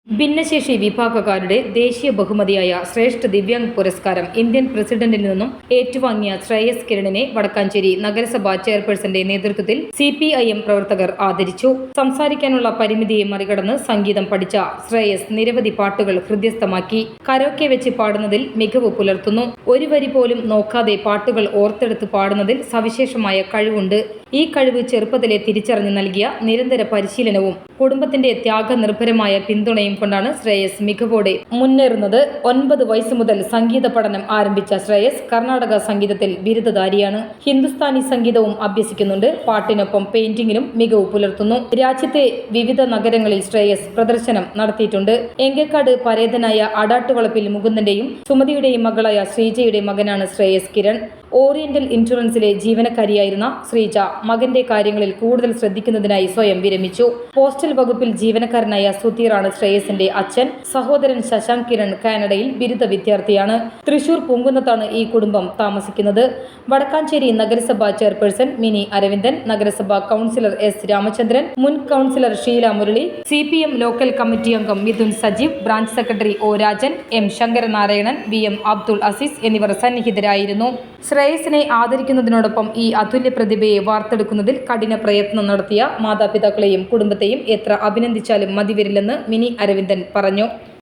ഭിന്നശേഷി വിഭാഗക്കാരുടെ ദേശീയ ബഹുമതിയായ ശ്രേഷ്ഠ ദിവ്യാംഗ് പുരസ്കാരം ഇന്ത്യൻ പ്രസിഡന്റിൽ നിന്നും ഏറ്റുവാങ്ങിയ ശ്രേയസ് കിരണിനെ വടക്കാഞ്ചേരി നഗരസഭാ ചെയർപേഴ്സന്റെ നേതൃത്വത്തിൽ CPIM പ്രവർത്തകർ ആദരിച്ചു. സംസാരിക്കാനുള്ള പരിമിതിയെ മറികടന്ന് സംഗീതം പഠിച്ച ശ്രേയസ് നിരവധി പാട്ടുകൾ ഹൃദ്യസ്ഥമാക്കി. കരോക്കെ വെച്ച് പാടുന്നതിൽ മികവ് പുലർത്തുന്നു. ഒരു വരി പോലും നോക്കാതെ പാട്ടുകൾ ഓർത്തെടുത്ത് പാടുന്നതിൽ സവിശേഷമായ കഴിവുണ്ട്. ഈ കഴിവ് ചെറുപ്പത്തിലെ തിരിച്ചറിഞ്ഞു നൽകിയ നിരന്തര പരിശീലനവും കുടുംബത്തിന്റെ ത്യാഗനിർഭരമായ പിന്തുണയും കൊണ്ടാണ് ശ്രേയസ് മികവോടെ മുന്നേറുന്നത്. 9 വയസ്സ് മുതൽ സംഗീത പഠനം ആരംഭിച്ച ശ്രേയസ് കർണാടക സംഗീതത്തിൽ ബിരുദധാരിയാണ്. ഹിന്ദുസ്ഥാനി സംഗീതവും അഭ്യസിക്കുന്നുണ്ട്. പാട്ടിനൊപ്പം പെയിന്റിംഗിലും മികവ് പുലർത്തുന്നു. രാജ്യത്തെ വിവിധ നഗരങ്ങളിൽ ശ്രേയസ് പ്രദർശനം നടത്തിയിട്ടുണ്ട്. എങ്കക്കാട് പരേതനായ അടാട്ടുവളപ്പിൽ മുകുന്ദന്റെയും സുമതിയുടെയും മകളായ ശ്രീജയുടെ മകനാണ് ശ്രേയസ് കിരൺ. ഓറിയന്റൽ ഇൻഷുറൻസിലെ ജീവനക്കാരിയായിരുന്ന ശ്രീജ മകന്റെ കാര്യങ്ങളിൽ കൂടുതൽ ശ്രദ്ധിക്കുന്നതിനായി സ്വയം വിരമിച്ചു. പോസ്റ്റൽ വകുപ്പിൽ ജീവനക്കാരനായ സുധീറാണ് ശ്രേയസിന്റെ അച്ഛൻ. സഹോദരൻ ശശാങ്ക് കിരൺ കാനഡയിൽ ബിരുദ വിദ്യാർത്ഥിയാണ്. തൃശൂർ പൂങ്കുന്നത്താണ് ഈ കുടുംബം താമസിക്കുന്നത്. വടക്കാഞ്ചേരി നഗരസഭാ ചെയർപേഴ്സൺ മിനി അരവിന്ദൻ, നഗരസഭാ കൗൺസിലർ S രാമചന്ദ്രൻ, മുൻ councillor Sheela Murali, CPM local committee അംഗം Mithun Sajeev, branch secretary O Rajan, M Sankaranarayanan, VM Abdul Azeez എന്നിവർ സന്നിഹിതരായിരുന്നു. ശ്രേയസിനെ ആദരിക്കുന്നതിനോടൊപ്പം ഈ അതുല്യ പ്രതിഭയെ വാർത്തെടുക്കുന്നതിൽ കഠിന പ്രയത്നം നടത്തിയ മാതാപിതാക്കളെയും കുടുംബത്തെയും എത്ര അഭിനന്ദിച്ചാലും മതിവരില്ലെന്ന് മിനി അരവിന്ദൻ പറഞ്ഞു.